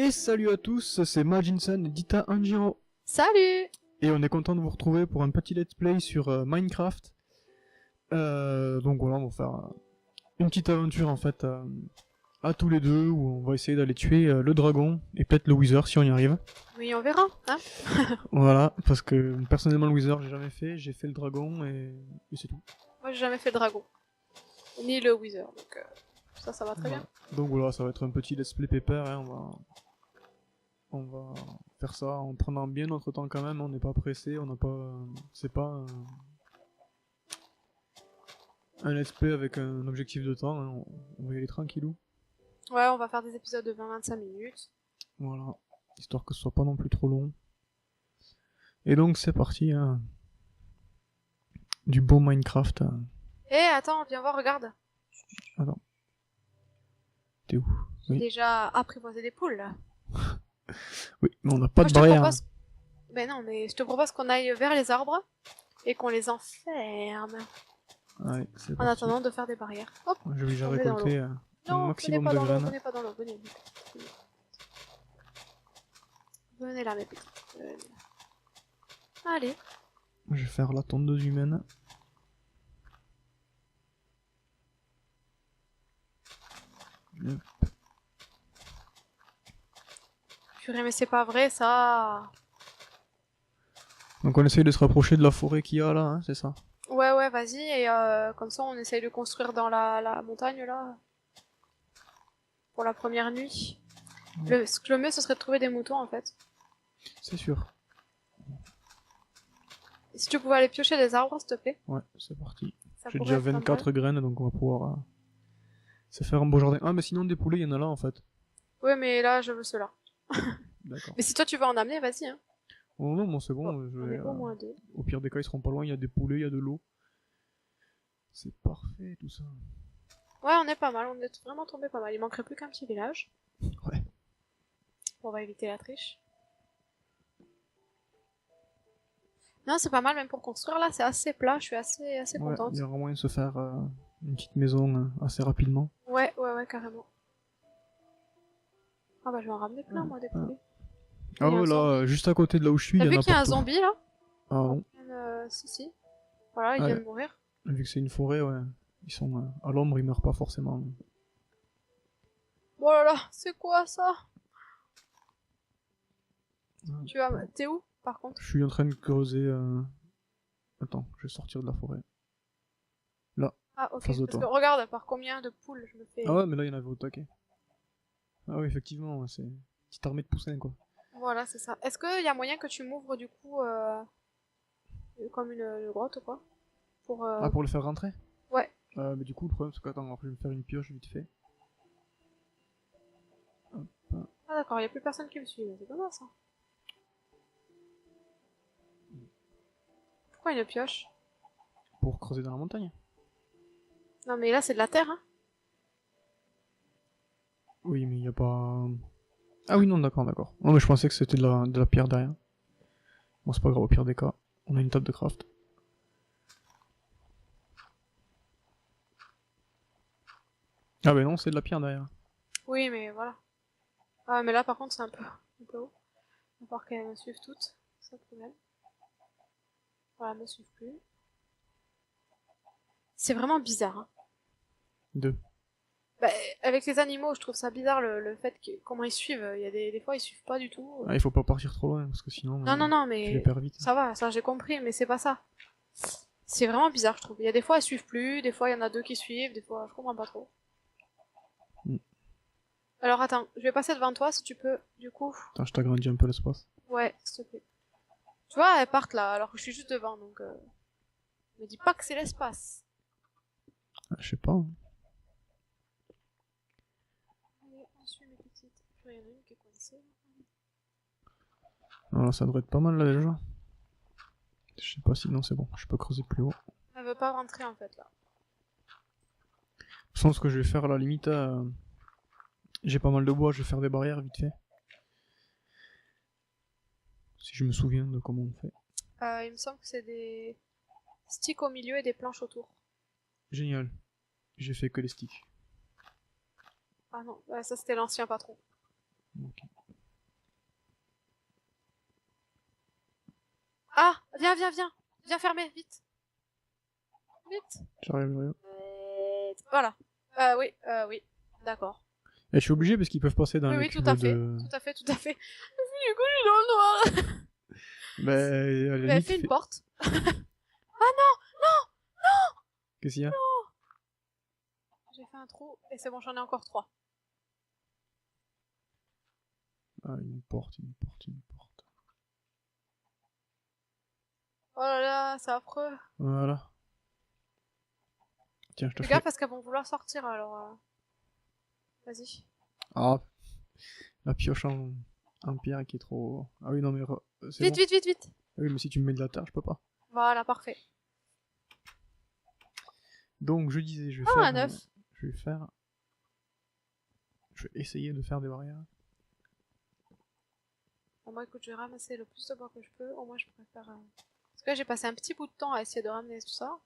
Et salut à tous, c'est Majinsan et Dita Anjiro. Salut! Et on est content de vous retrouver pour un petit let's play sur Minecraft. Donc voilà, on va faire une petite aventure en fait à tous les deux où on va essayer d'aller tuer le dragon et peut-être le wither si on y arrive. Oui, on verra, hein? Voilà, parce que personnellement le wither j'ai jamais fait, j'ai fait le dragon et c'est tout. Moi j'ai jamais fait le dragon. Ni le wither, donc ça va très Voilà. bien. Donc voilà, ça va être un petit let's play pépère, hein, on va faire ça en prenant bien notre temps quand même, on n'est pas pressé, on n'a pas... c'est pas un let's play avec un objectif de temps, hein, on va y aller tranquillou. Ouais, on va faire des épisodes de 20-25 minutes. Voilà, histoire que ce soit pas non plus trop long. Et donc c'est parti, hein. Du beau Minecraft. Eh, attends, viens voir, regarde. Attends. T'es où? J'ai Oui. déjà apprivoisé des poules, là. Oui, mais on n'a pas Moi, de je te barrière. propose... Ben non, mais je te propose qu'on aille vers les arbres et qu'on les enferme. Allez, c'est En parti. attendant de faire des barrières. Hop, Je vais déjà on est dans récolter l'eau. un Non, venez maximum pas de dans l'eau, graines. venez pas dans l'eau, venez. Venez là, mes petits. Venez. Allez. Je vais faire la tondeuse humaine. Hop. Purée, mais c'est pas vrai, ça. Donc on essaye de se rapprocher de la forêt qu'il y a là, hein, c'est ça? Ouais, vas-y, et comme ça on essaye de construire dans la montagne là. Pour la première nuit. Ouais. Le mieux ce serait de trouver des moutons en fait. C'est sûr. Et si tu pouvais aller piocher des arbres s'il te plaît. Ouais, c'est parti. Ça J'ai pourrait déjà être pas 24 mal. graines, donc on va pouvoir se faire un beau jardin. Ah, mais sinon des poulets, il y en a là en fait. Ouais, mais là je veux cela. D'accord. Mais si toi tu veux en amener, vas-y hein. Oh non, bon c'est Bon, bon, je on vais, est au moins deux. au pire des cas ils seront pas loin, il y a des poulets, il y a de l'eau. C'est parfait tout ça. Ouais, on est pas mal, on est vraiment tombé pas mal. Il manquerait plus qu'un petit village. Ouais. On va éviter la triche. Non, c'est pas mal même pour construire là, c'est assez plat, je suis assez Ouais, contente. il y aura moyen de se faire une petite maison assez rapidement. Ouais, carrément. Ah bah je vais en ramener plein moi des poulets. Ah Il y a un ouais, là, zombie. juste à côté de là où je suis, il T'as y en vu a qu'il y a un partout. zombie là? Ah non. Si. Voilà, il Ah, vient de mourir. vu que c'est une forêt, ouais. Ils sont à l'ombre, ils meurent pas forcément. Oh là là, c'est quoi ça? Ouais. T'es où par contre? Je suis en train de creuser. Attends, je vais sortir de la forêt. Là, Ah en ok, face de parce que toi. regarde par combien de poules je me fais. Ah ouais, mais là, il y en avait au taquet. Ah oui, effectivement, ouais, c'est une petite armée de poussins, quoi. Voilà, c'est ça. Est-ce qu'il y a moyen que tu m'ouvres du coup comme une grotte ou quoi? Pour Ah, pour le faire rentrer? Ouais. Mais du coup, le problème, c'est que, attends, après, je vais me faire une pioche vite fait. Hop. Ah d'accord, il y a plus personne qui me suit, c'est pas mal ça. Pourquoi une pioche? Pour creuser dans la montagne. Non mais là c'est de la terre hein. Oui, mais il n'y a pas... Ah oui, non, d'accord, d'accord. Non, mais je pensais que c'était de la pierre derrière. Bon, c'est pas grave, au pire des cas. On a une table de craft. Ah bah non, c'est de la pierre derrière. Oui mais voilà. Ah mais là par contre c'est un peu haut. Il va falloir qu'elles me suivent toutes, c'est le problème. Voilà, elles me suivent plus. C'est vraiment bizarre hein. Deux. Bah, avec les animaux, je trouve ça bizarre le fait que comment ils suivent. Il y a des fois ils suivent pas du tout. Ah, il faut pas partir trop loin, parce que sinon... Non, tu les mais perds vite. ça va, ça j'ai compris, mais c'est pas ça. C'est vraiment bizarre, je trouve. Il y a des fois elles suivent plus, des fois il y en a deux qui suivent, des fois je comprends pas trop. Mm. Alors attends, je vais passer devant toi si tu peux, du coup. Attends, je t'agrandis un peu l'espace. Ouais, s'il te plaît. Tu vois, elles partent là, alors que je suis juste devant, donc. Me dis pas que c'est l'espace. Ah, je sais pas. Hein. Allez, on suit mes petites. Il y en a une qui est coincée. Alors ça devrait être pas mal là déjà. Je sais pas si... Non, c'est bon, je peux creuser plus haut. Elle veut pas rentrer en fait là. Je pense que je vais faire à la limite... J'ai pas mal de bois, je vais faire des barrières vite fait. Si je me souviens de comment on fait. Il me semble que c'est des sticks au milieu et des planches autour. Génial. J'ai fait que les sticks. Ah non, ouais, ça c'était l'ancien patron. Ok. Viens, viens, viens. Viens fermer, vite. Vite. J'arrive. Voilà. Oui, oui. D'accord. Et je suis obligé parce qu'ils peuvent passer dans Oui, le oui, cube tout à fait. de... Tout à fait, tout à fait. Du coup, je suis dans le noir. Bah, à la Elle limite, fait une fais- porte. Qu'est-ce qu'il y a? J'ai fait un trou et c'est bon, j'en ai encore 3. Ah, une porte. Oh là là, c'est affreux. Voilà. Tiens, je te Fais fais... gaffe parce qu'elles vont vouloir sortir alors. Vas-y. Ah, la pioche en pierre qui est trop... Ah oui, non mais... C'est Vite, bon. vite, vite, vite. Ah oui, mais si tu me mets de la terre, je peux pas. Voilà, parfait. Donc, je disais, je vais Ah, faire... un œuf. Je vais essayer de faire des barrières. Bon, moi, écoute, je vais ramasser le plus de bois que je peux. Au moins, je préfère. Parce que là, j'ai passé un petit bout de temps à essayer de ramener tout ça.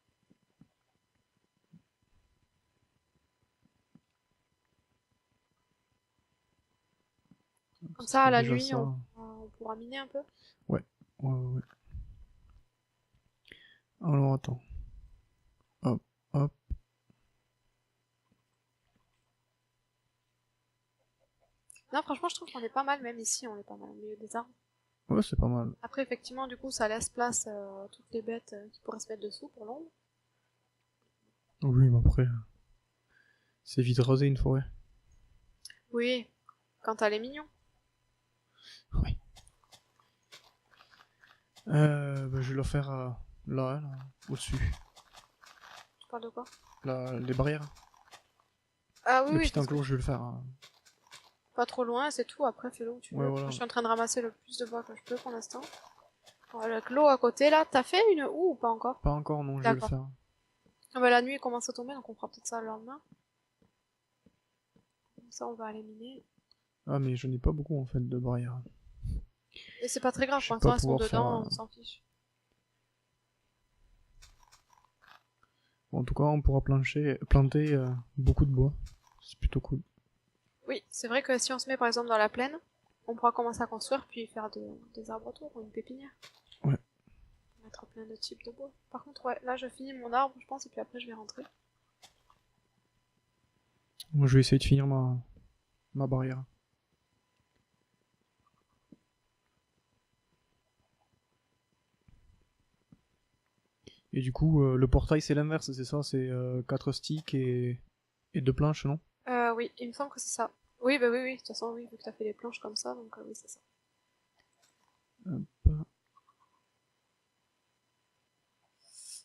Comme ça, à la Déjà nuit, ça. on pourra miner un peu. Ouais. Alors, attends. Hop. Non, franchement, je trouve qu'on est pas mal, même ici, on est pas mal au milieu des arbres. Ouais, c'est pas mal. Après, effectivement, du coup, ça laisse place à toutes les bêtes qui pourraient se mettre dessous pour l'ombre. Oui, mais après... C'est vite rasé une forêt. Oui, quand elle est mignon. Oui. Bah, je vais le faire là, au-dessus. Tu parles de quoi? Là, les barrières. Ah oui, Le oui, petit parce que enclos, je vais le faire. pas trop loin, c'est tout. Après, fais-le où tu Ouais, veux. voilà. Moi, je suis en train de ramasser le plus de bois que je peux pour l'instant. Voilà, le clos à côté, là. T'as fait une houe ou pas encore? Pas encore, non, je vais le D'accord. faire. Ah bah, la nuit commence à tomber, donc on fera peut-être ça le lendemain. Comme ça, on va aller miner. Ah, mais je n'ai pas beaucoup en fait de barrières. Et c'est pas très grave, Je pour vais pas l'instant, elles sont pouvoir faire, dedans, on s'en fiche. Bon, en tout cas, on pourra planter beaucoup de bois. C'est plutôt cool. Oui, c'est vrai que si on se met par exemple dans la plaine, on pourra commencer à construire puis faire des arbres autour, ou une pépinière. Ouais. Mettre plein de types de bois. Par contre, ouais, là je finis mon arbre, je pense, et puis après je vais rentrer. Moi, je vais essayer de finir ma barrière. Et du coup, le portail, c'est l'inverse, c'est ça? C'est 4 sticks et 2 planches, non? Oui, il me semble que c'est ça. Oui, bah oui, oui, de toute façon, oui, vu que t'as fait des planches comme ça, donc oui, c'est ça. Hop.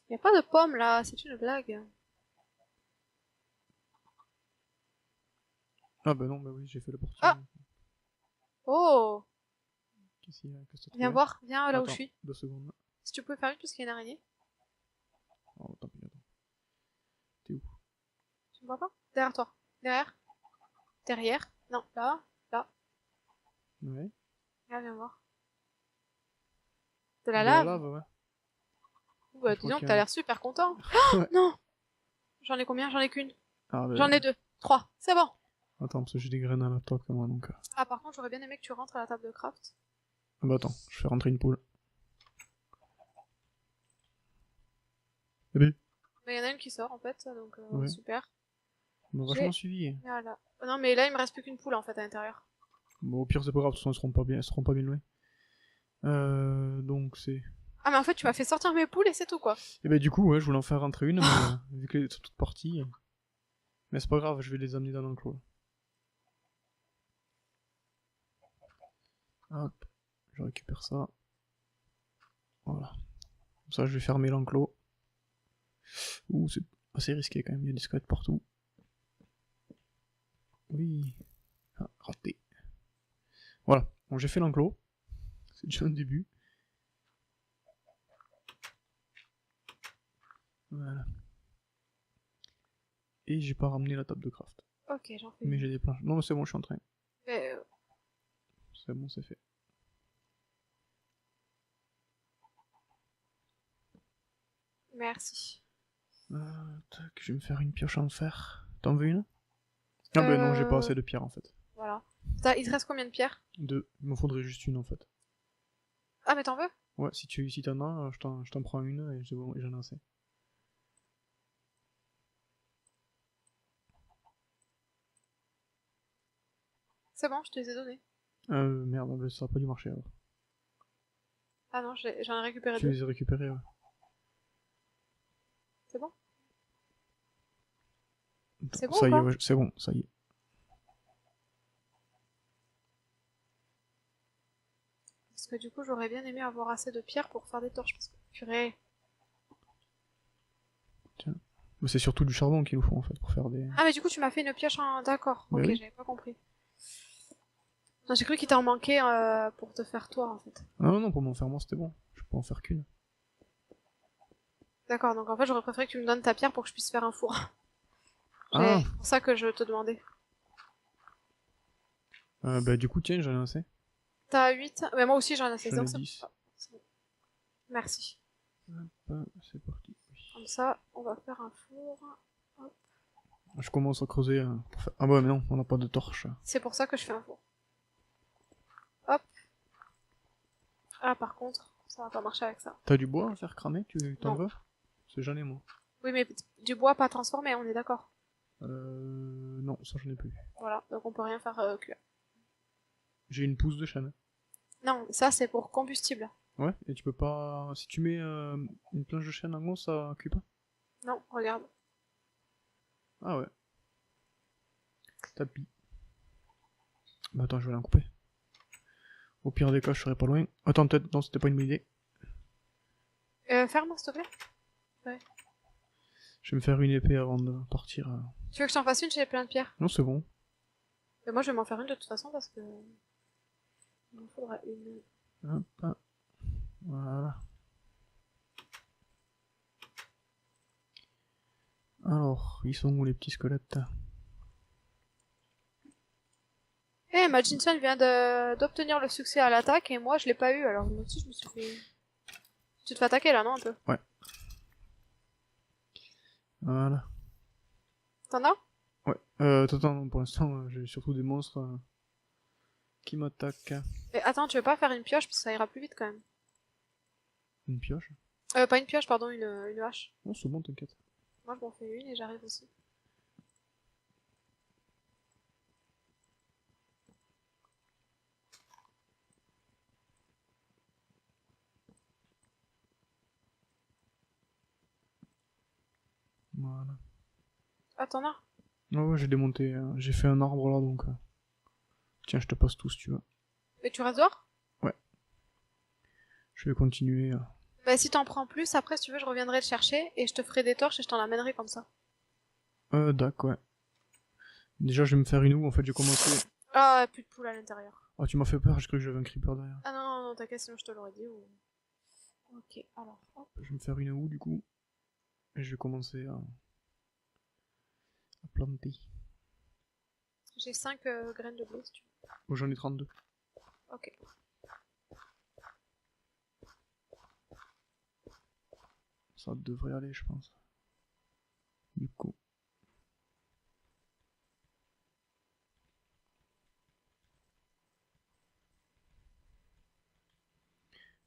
Y a pas de pommes là, c'est une blague. Ah bah non, bah oui, j'ai fait le portail. Ah! Oh! Qu'est-ce qu'il y a? Qu'est-ce que t'as Viens trouvé? voir, viens là où Attends, je suis. 2 secondes. Si tu peux faire vite parce qu'il y a une araignée. Oh, tant pis, attends. T'es où? Tu me vois pas? Derrière toi. Derrière. Derrière. Non, là. Là. Ouais. Là, viens voir. De la De la lave? lave, ouais. Bah, Je dis crois donc, qu'il y t'as a- l'air super content. Ouais. Non! J'en ai combien? J'en ai qu'une. Ah, bah, J'en ai 2. 3. C'est bon. attends, parce que j'ai des graines à la top comme moi, donc... Ah, par contre, j'aurais bien aimé que tu rentres à la table de craft. Ah bah attends, je fais rentrer une poule. Eh ben, Mais il y en a une qui sort en fait, donc ouais. super. On m'a J'ai- vachement suivi. Voilà. Non, mais là, il me reste plus qu'une poule en fait à l'intérieur. Bon, au pire, c'est pas grave, de toute façon, elles seront pas bien louées. Donc c'est... Ah, mais en fait, tu m'as fait sortir mes poules et c'est tout quoi. Et ben du coup, ouais, je voulais en faire rentrer une, mais vu qu'elles sont toutes parties... Mais c'est pas grave, je vais les amener dans l'enclos. Hop, je récupère ça. Voilà. Comme ça, je vais fermer l'enclos. Ouh, c'est assez risqué quand même, il y a des squelettes partout. Oui. Ah, raté. Voilà, bon, j'ai fait l'enclos. C'est déjà un début. Voilà. Et j'ai pas ramené la table de craft. Ok, j'en fais Mais une. j'ai des planches. Non, mais c'est bon, je suis en train. Mais, C'est bon, c'est fait. merci. Tac, je vais me faire une pioche en fer. T'en veux une? Ah ben non, j'ai pas assez de pierres en fait. Voilà. Il te reste combien de pierres? 2. Il m'en faudrait juste une en fait. Ah, mais t'en veux? Ouais, si t'en as, je t'en prends une et bon, et j'en ai assez. C'est bon, je te les ai donnés. Merde, bah, ça a pas dû marcher alors. Ah non, j'en ai récupéré Tu deux. les as récupérés, ouais. C'est bon? Attends, C'est bon ou ça y est, pas? ouais, c'est bon, ça y est. Parce que du coup, j'aurais bien aimé avoir assez de pierres pour faire des torches. Parce que, purée. Tiens. Mais c'est surtout du charbon qu'il nous faut en fait pour faire des. Ah, mais du coup, tu m'as fait une pioche en... D'accord, Bah ok, oui. j'avais pas compris. Non, j'ai cru qu'il t'en manquait pour te faire toi, en fait. Ah non, non, pour m'en faire moi c'était bon. Je peux en faire qu'une. D'accord, donc en fait, j'aurais préféré que tu me donnes ta pierre pour que je puisse faire un four. Ah, C'est pour ça que je te demandais. bah du coup, tiens, j'en ai assez. T'as 8. Mais moi aussi, j'en ai assez. J'en ai Donc, 10. c'est bon. Merci. C'est parti. Comme ça, on va faire un four. Hop. Je commence à creuser pour faire. Ah bah mais non, on n'a pas de torche. C'est pour ça que je fais un four. Hop. Ah, par contre, ça va pas marcher avec ça. T'as du bois à faire cramer? Tu t'en Non. veux? C'est j'en ai moi. Oui, mais du bois pas transformé, on est d'accord. Non, ça j'en ai plus. Voilà, donc on peut rien faire cuire. J'ai une pousse de chêne. Non, ça c'est pour combustible. Ouais, et tu peux pas. Si tu mets une planche de chêne en gros, ça cuit pas? Non, regarde. Ah ouais. Tapis. Bah attends, je vais l'en couper. Au pire des cas, je serai pas loin. Attends, peut-être, non, c'était pas une bonne idée. Ferme, s'il te plaît. Ouais. Je vais me faire une épée avant de partir. Tu veux que je t'en fasse une? J'ai plein de pierres. Non, c'est bon. Mais moi je vais m'en faire une de toute façon parce que... Il m'en faudra une. Hop, hop. Voilà. Alors, ils sont où les petits squelettes? Eh, Majinson vient d'obtenir le succès à l'attaque et moi je l'ai pas eu, alors moi aussi je me suis fait... Tu te fais attaquer là, non, un peu? Ouais. Voilà. T'en as? Ouais. Attends, non, pour l'instant, j'ai surtout des monstres qui m'attaquent. Mais attends, tu veux pas faire une pioche parce que ça ira plus vite quand même. Une pioche? Pas une pioche, pardon, une hache. Non, c'est bon, t'inquiète. Moi je m'en fais une et j'arrive aussi. Voilà. Ah, t'en as? Ah ouais, j'ai démonté. J'ai fait un arbre là donc. Tiens, je te passe tout si tu veux. Mais tu restes dehors? Ouais. Je vais continuer. Bah si t'en prends plus, après si tu veux je reviendrai te chercher et je te ferai des torches et je t'en amènerai comme ça. D'accord, ouais. Déjà, je vais me faire une houe. En fait, j'ai commencé. Ah, plus de poules à l'intérieur. Ah, tu m'as fait peur, j'ai cru que j'avais un creeper derrière. Ah non, non, non, t'inquiète, sinon je te l'aurais dit ou... Ok, alors, hop. Je vais me faire une houe du coup. Et je vais commencer à planter. J'ai 5 graines de blé si tu veux. Oh, j'en ai 32. Ok. Ça devrait aller, je pense. Du coup.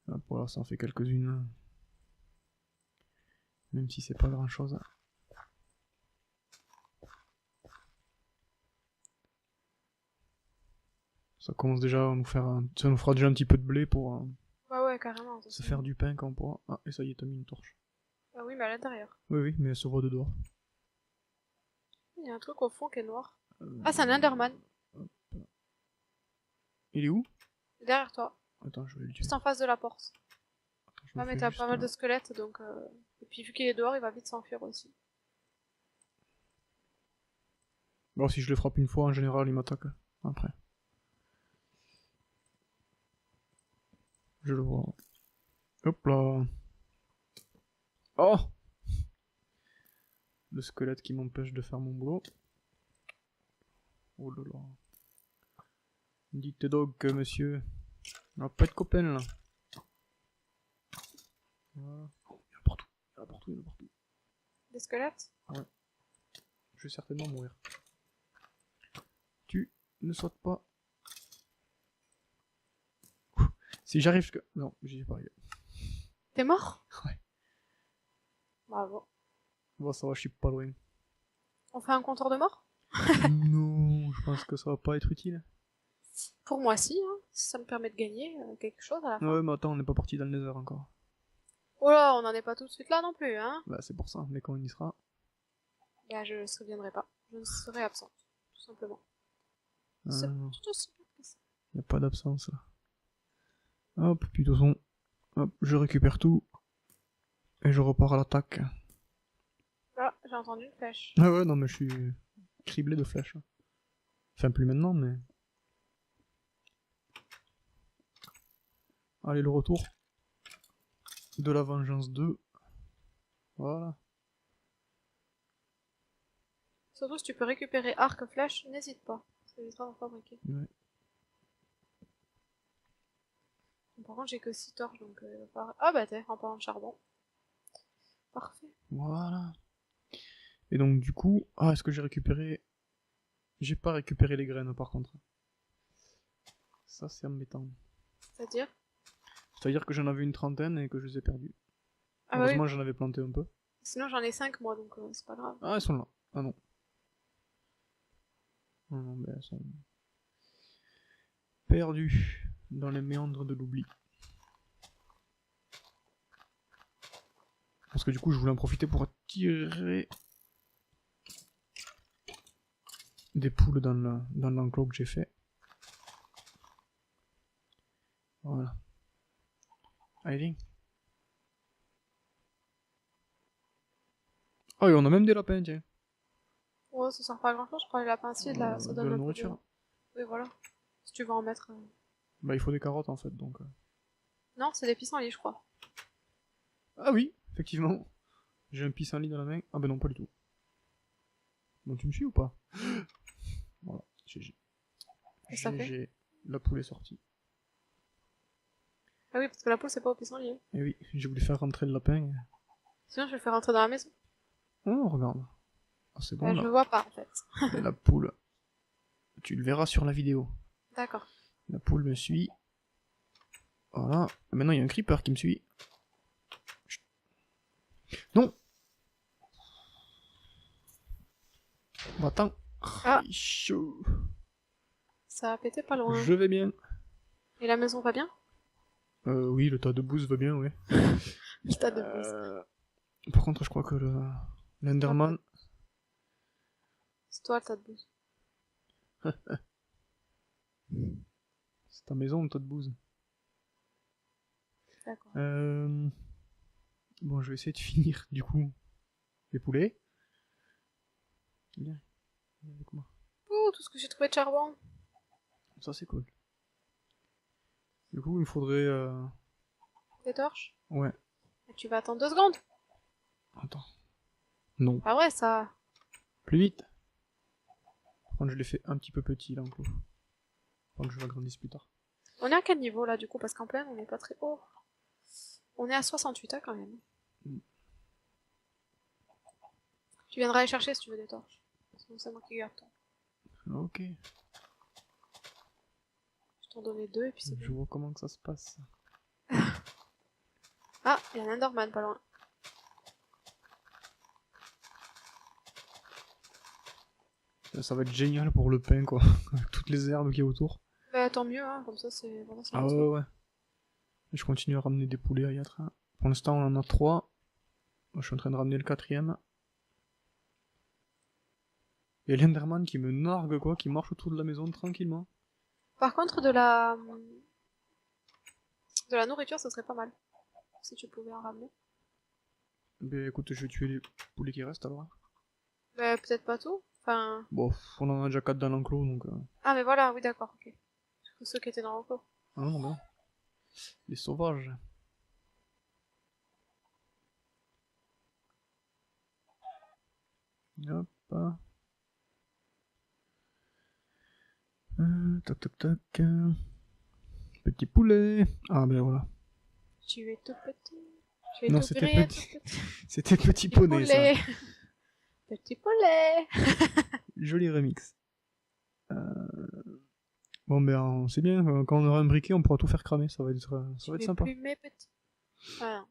Hop, voilà, ça en fait quelques-unes. Même si c'est pas grand chose. Ça commence déjà à nous faire. Ça nous fera déjà un petit peu de blé pour Ouais, ouais, carrément. se faire du pain quand on pourra. Ah, et ça y est, t'as mis une torche. Ah oui, mais à l'intérieur. Oui, oui, mais elle se voit de dehors. Il y a un truc au fond qui est noir. Euh, Ah, c'est un Enderman. hop. Il est où? Derrière toi. Attends, je vais le tuer. Juste en face de la porte. Attends, je me Ah, mais fais t'as juste, pas mal de squelettes donc... Et puis vu qu'il est dehors, il va vite s'enfuir aussi. Bon, si je le frappe une fois, en général, il m'attaque. Après. Je le vois. Hop là. Oh! Le squelette qui m'empêche de faire mon boulot. Oh là là. Dites donc, monsieur. On va pas être copains là. Voilà. Oh, il y en a partout. Il y en a partout, il y en a partout. Des squelettes? Ouais. Je vais certainement mourir. Tu ne sautes pas. Si j'arrive jusque... Non, j'y ai pas arrivé. T'es mort? Ouais. Bravo. Bon, ça va, je suis pas loin. On fait un compteur de mort? Non, je pense que ça va pas être utile. Pour moi, si, hein. Ça me permet de gagner quelque chose à la fin. Ouais, mais attends, on n'est pas parti dans le Nether encore. Oh là, on n'en est pas tout de suite là non plus, hein. Bah, c'est pour ça, mais quand on y sera. Bah, je ne me souviendrai pas. Je ne serai absente, tout simplement. Ah, C'est non, tout aussi bien que ça. y a pas d'absence. Hop, puis de toute façon, hop, je récupère tout. Et je repars à l'attaque. Ah, j'ai entendu une flèche. Ah ouais, non, mais je suis criblé de flèches. Enfin, plus maintenant, mais. Allez, le retour de la vengeance 2. Voilà. Surtout si tu peux récupérer arc, flèche, n'hésite pas. Ça évitera d'en fabriquer. Ouais. Par contre, j'ai que 6 torches, donc ah bah t'es en parlant de charbon. Parfait. Voilà. Et donc, du coup. Ah, est-ce que j'ai récupéré. J'ai pas récupéré les graines par contre. Ça, c'est embêtant. C'est-à-dire? C'est-à-dire que j'en avais une trentaine et que je les ai perdues. Ah bah Heureusement, oui. j'en avais planté un peu. Sinon j'en ai 5 moi, donc c'est pas grave. Ah, elles sont là. Ah non. Non, non, mais elles sont perdues dans les méandres de l'oubli. Parce que du coup, je voulais en profiter pour tirer des poules dans l'enclos que j'ai fait. Voilà. Allez, viens. Oh, et on a même des lapins, tiens. Ouais, ça sert pas à grand chose, je prends les lapins ci, ça De donne la un peu nourriture. Oui, voilà. Si tu veux en mettre. Bah, il faut des carottes en fait, donc. Non, c'est des pissenlits, je crois. Ah oui, effectivement. J'ai un pissenlit dans la main. Ah bah non, pas du tout. Bon, tu me suis ou pas? Voilà, GG. Qu'est-ce que ça fait? GG. La poule est sortie. Ah oui, parce que la poule, c'est pas au pissenlit. Et oui, j'ai voulu faire rentrer le lapin. Sinon, je vais le faire rentrer dans la maison. Oh, regarde. Ah, c'est bon Je là. le vois pas, en fait. Et la poule. Tu le verras sur la vidéo. D'accord. La poule me suit. Voilà. Et maintenant, il y a un creeper qui me suit. Chut. Non. Va-t'en. Ah, Chaud. ça a pété pas loin. Je vais bien. Et la maison va bien? Oui, le tas de bouse va bien, oui. Le tas de bouse. Par contre, je crois que l'Enderman... C'est toi le tas de bouse. C'est ta maison, le tas de bouse. D'accord. Bon, je vais essayer de finir, du coup, les poulets. Viens, viens avec moi. Ouh, tout ce que j'ai trouvé de charbon. Ça, c'est cool. Du coup, il me faudrait... Des torches. Ouais. Et tu vas attendre 2 secondes. Attends. Non. Ah ouais, ça. Plus vite. Par contre, je l'ai fait un petit peu petit, l'enclos. Faut que je l'agrandisse plus tard. On est à quel niveau là, du coup? Parce qu'en pleine, on n'est pas très haut. On est à 68, hein, quand même. Tu viendras les chercher si tu veux des torches. Sinon, c'est moi qui garde ton. Ok. Je t'en donnais 2 et puis c'est Je bon. vois comment que ça se passe. Ah, il y a un Enderman pas loin. Ça va être génial pour le pain, quoi. Avec toutes les herbes qu'il y a autour. Bah tant mieux, hein, comme ça c'est... Voilà, Ah ouais, ouais. Je continue à ramener des poulets à Yatra. Pour l'instant, on en a 3. Je suis en train de ramener le 4ème. Et l'Enderman qui me nargue, quoi, qui marche autour de la maison tranquillement. Par contre, de la nourriture, ça serait pas mal. Si tu pouvais en ramener. Ben écoute, je vais tuer les poulets qui restent alors. Bah peut-être pas tout. Enfin... Bon, on en a déjà 4 dans l'enclos, donc... Ah mais voilà, oui d'accord, ok. Ceux qui étaient dans l'enclos. Ah non, ben. Les sauvages. Hop. Toc toc toc. Petit poulet. Ah ben voilà. Tu es tout petit. Tu es Non, tout c'était gris et petit. tout petit. C'était petit poney, ça. Poulet. Petit poulet. Joli remix. Bon ben c'est bien, quand on aura un briquet on pourra tout faire cramer, ça va être Tu es sympa. plus mes petits. Voilà.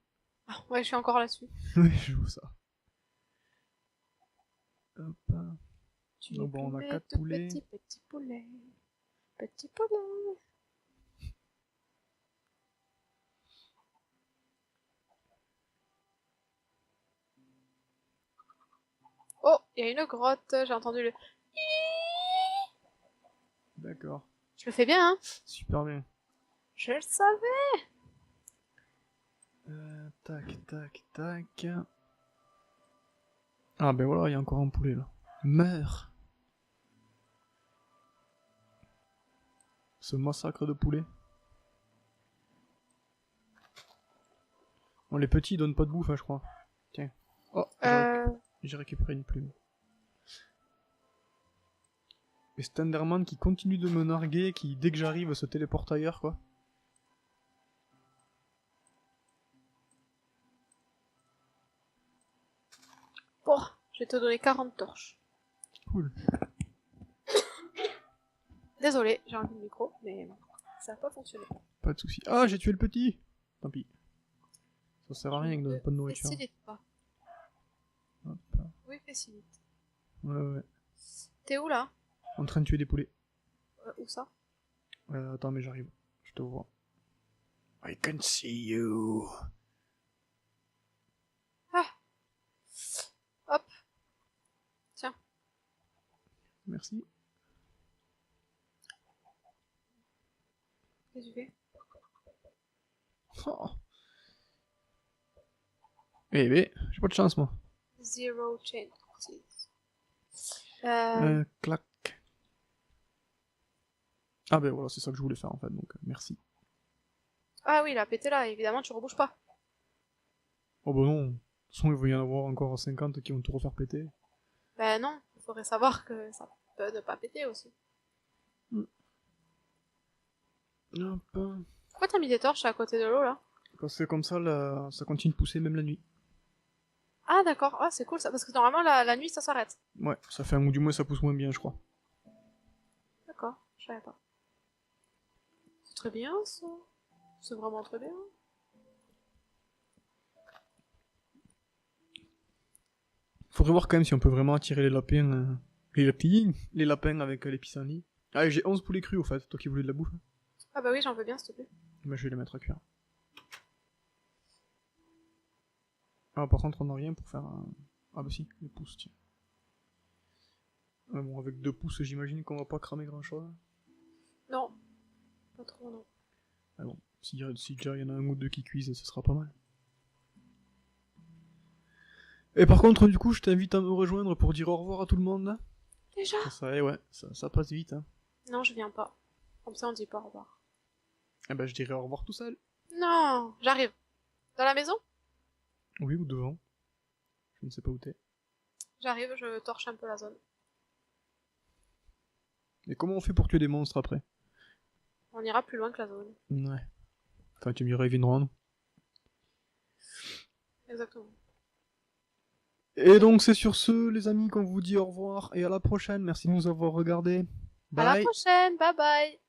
Ah, ouais, je suis encore là-dessus. Oui, je joue ça. Hop. Tu Donc es bon, on a poulet, 4 tout poulets. petit, petit poulet. Petit poulet. Oh, il y a une grotte, j'ai entendu le... D'accord. Je le fais bien, hein? Super bien. Je le savais. Tac, tac, tac. Ah ben voilà, il y a encore un poulet là. Meurs. Ce massacre de poulets. Bon, les petits ils donnent pas de bouffe, hein, je crois. Tiens. Oh, j'ai récupéré une plume. Et cet Enderman qui continue de me narguer, qui dès que j'arrive se téléporte ailleurs, quoi. Bon, je vais te donner 40 torches. Cool. Désolé, j'ai enlevé le micro, mais ça n'a pas fonctionné. Pas de soucis. Ah, j'ai tué le petit. Tant pis. Ça sert à rien que de Ne pas de nourriture. facilite pas. Hop. Oui, facilite. Ouais, ouais. T'es où là? En train de tuer des poulets. Où ça? Attends, mais j'arrive. Je te vois. I can see you. Ah! Hop! Tiens. Merci. Qu'est-ce que tu fais? Oh. Eh ben, j'ai pas de chance, moi. Zero chances. Clac. Ah ben voilà, c'est ça que je voulais faire en fait, donc merci. Ah oui, la pété là, évidemment, tu rebouges pas. Oh bah non, de toute façon il va y en avoir encore 50 qui vont tout refaire péter. Ben non, il faudrait savoir que ça peut ne pas péter aussi. Hop. Pourquoi t'as mis des torches à côté de l'eau là? Quand c'est comme ça, là, ça continue de pousser même la nuit. Ah d'accord, ah c'est cool ça, parce que normalement la nuit ça s'arrête. Ouais, ça fait ou du moins ça pousse moins bien, je crois. D'accord, je savais pas. C'est très bien ça. C'est vraiment très bien. Faudrait voir quand même si on peut vraiment attirer les lapins. Les lapins avec les pissenlits. Ah, et j'ai 11 poulets crus au fait, toi qui voulais de la bouffe. Ah bah oui, j'en veux bien s'il te plaît. Bah, je vais les mettre à cuire. Ah, par contre, on a rien pour faire un. Ah, bah si, les pouces, tiens. Ah, bon, avec 2 pouces, j'imagine qu'on va pas cramer grand chose. Non, pas trop non. Ah bon, si déjà il y en a un ou deux qui cuisent, ce sera pas mal. Et par contre, du coup, je t'invite à me rejoindre pour dire au revoir à tout le monde. Déjà? Ouais, ça passe vite. Hein. Non, je viens pas. Comme ça on dit pas au revoir. Eh ben, je dirai au revoir tout seul. Non, j'arrive. Dans la maison? Oui, ou devant. Je ne sais pas où t'es. J'arrive, je torche un peu la zone. Et comment on fait pour tuer des monstres après? On ira plus loin que la zone. Ouais. Enfin, tu me diras, ils viendront à nous. Exactement. Et donc, c'est sur ce, les amis, qu'on vous dit au revoir et à la prochaine. Merci de nous avoir regardés. À la Bye! prochaine, bye bye!